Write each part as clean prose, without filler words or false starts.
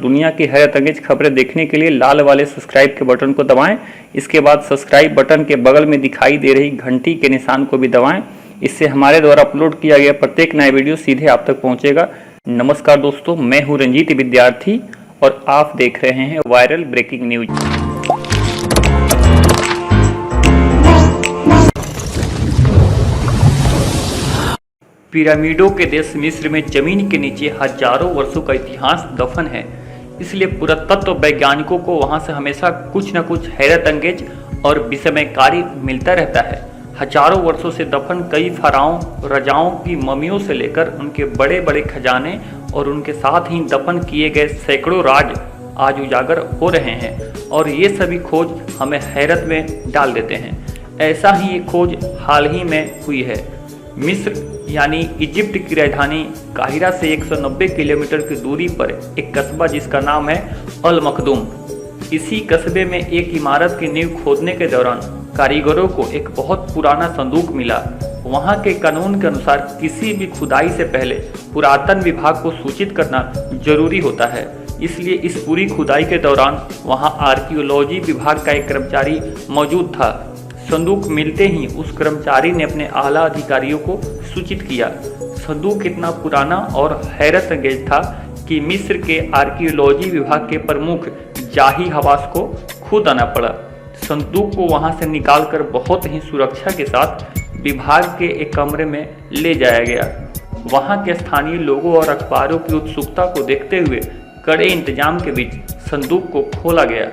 दुनिया की हैरतअंगेज खबरें देखने के लिए लाल वाले सब्सक्राइब के बटन को दबाएं। इसके बाद सब्सक्राइब बटन के बगल में दिखाई दे रही घंटी के निशान को भी दबाएं। इससे हमारे द्वारा अपलोड किया गया प्रत्येक नया वीडियो सीधे आप तक पहुंचेगा। नमस्कार दोस्तों, मैं हूं रंजीत विद्यार्थी और आप देख रहे हैं वायरल ब्रेकिंग न्यूज। पिरामिडों के देश मिस्र में जमीन के नीचे हजारों वर्षों का इतिहास दफन है, इसलिए पुरातत्व वैज्ञानिकों को वहां से हमेशा कुछ न कुछ हैरत अंगेज और विस्मयकारी मिलता रहता है। हजारों वर्षों से दफन कई फराओं राजाओं की ममियों से लेकर उनके बड़े बड़े खजाने और उनके साथ ही दफन किए गए सैकड़ों राज आज उजागर हो रहे हैं और ये सभी खोज हमें हैरत में डाल देते हैं। ऐसा ही एक खोज हाल ही में हुई है। मिस्र यानी इजिप्ट की राजधानी काहिरा से 190 किलोमीटर की दूरी पर एक कस्बा जिसका नाम है अल मखदूम। इसी कस्बे में एक इमारत की नींव खोदने के दौरान कारीगरों को एक बहुत पुराना संदूक मिला। वहां के कानून के अनुसार किसी भी खुदाई से पहले पुरातन विभाग को सूचित करना जरूरी होता है, इसलिए इस पूरी खुदाई के दौरान वहां आर्कियोलॉजी विभाग का एक कर्मचारी मौजूद था। संदूक मिलते ही उस कर्मचारी ने अपने आला अधिकारियों को सूचित किया। संदूक इतना पुराना और हैरत अंगेज था कि मिस्र के आर्कियोलॉजी विभाग के प्रमुख जाही हवास को खुद आना पड़ा। संदूक को वहां से निकालकर बहुत ही सुरक्षा के साथ विभाग के एक कमरे में ले जाया गया। वहां के स्थानीय लोगों और अखबारों की उत्सुकता को देखते हुए कड़े इंतजाम के बीच संदूक को खोला गया।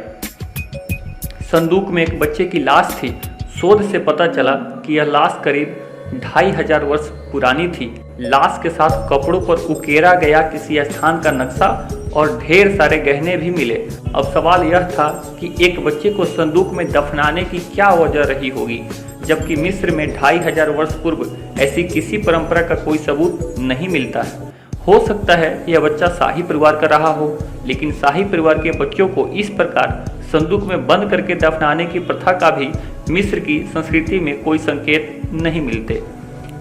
संदूक में एक बच्चे की लाश थी। शोध से पता चला कि यह लाश करीब 2500 वर्ष पुरानी थी। लाश के साथ कपड़ों पर उकेरा गया किसी स्थान का नक्शा और ढेर सारे गहने भी मिले। अब सवाल यह था कि एक बच्चे को संदूक में दफनाने की क्या वजह रही होगी, जबकि मिस्र में 2500 वर्ष पूर्व ऐसी किसी परंपरा का कोई सबूत नहीं मिलता है। हो सकता है यह बच्चा शाही परिवार का रहा हो, लेकिन शाही परिवार के बच्चों को इस प्रकार संदूक में बंद करके दफनाने की प्रथा का भी मिस्र की संस्कृति में कोई संकेत नहीं मिलते।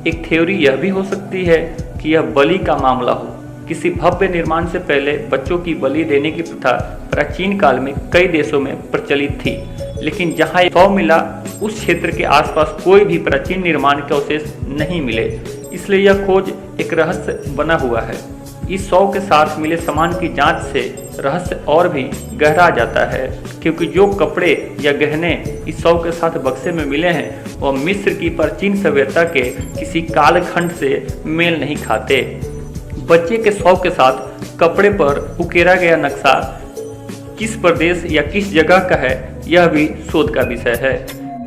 एक थ्योरी यह भी हो सकती है कि यह बलि का मामला हो। किसी भव्य निर्माण से पहले बच्चों की बलि देने की प्रथा प्राचीन काल में कई देशों में प्रचलित थी, लेकिन जहां शव मिला उस क्षेत्र के आसपास कोई भी प्राचीन निर्माण के अवशेष नहीं मिले, इसलिए यह खोज एक रहस्य बना हुआ है। इस शव के साथ मिले सामान की जांच से रहस्य और भी गहरा जाता है, क्योंकि जो कपड़े या गहने इस शव के साथ बक्से में मिले हैं वह मिस्र की प्राचीन सभ्यता के किसी कालखंड से मेल नहीं खाते। बच्चे के शव के साथ कपड़े पर उकेरा गया नक्शा किस प्रदेश या किस जगह का है, यह भी शोध का विषय है।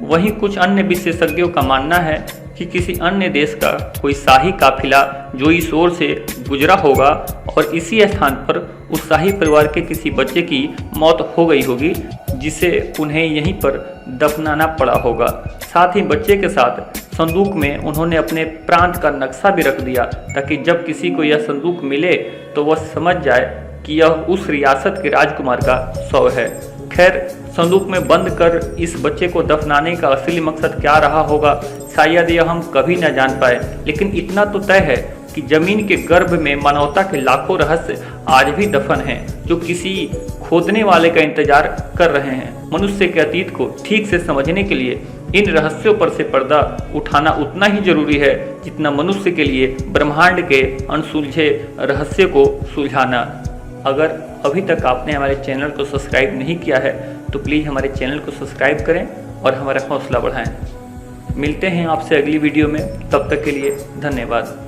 वहीं कुछ अन्य विशेषज्ञों का मानना है कि किसी अन्य देश का कोई शाही काफिला जो इस ओर से गुजरा होगा और इसी स्थान पर उस शाही परिवार के किसी बच्चे की मौत हो गई होगी, जिसे उन्हें यहीं पर दफनाना पड़ा होगा। साथ ही बच्चे के साथ संदूक में उन्होंने अपने प्रांत का नक्शा भी रख दिया, ताकि जब किसी को यह संदूक मिले तो वह समझ जाए कि यह उस रियासत के राजकुमार का शव है। खैर, संदूक में बंद कर इस बच्चे को दफनाने का असली मकसद क्या रहा होगा, शायद यह हम कभी न जान पाए, लेकिन इतना तो तय है कि जमीन के गर्भ में मानवता के लाखों रहस्य आज भी दफन हैं, जो किसी खोदने वाले का इंतजार कर रहे हैं। मनुष्य के अतीत को ठीक से समझने के लिए इन रहस्यों पर से पर्दा उठाना उतना ही जरूरी है जितना मनुष्य के लिए ब्रह्मांड के अनसुलझे रहस्य को सुलझाना। अगर अभी तक आपने हमारे चैनल को सब्सक्राइब नहीं किया है तो प्लीज़ हमारे चैनल को सब्सक्राइब करें और हमारा हौसला बढ़ाएं। मिलते हैं आपसे अगली वीडियो में, तब तक के लिए धन्यवाद।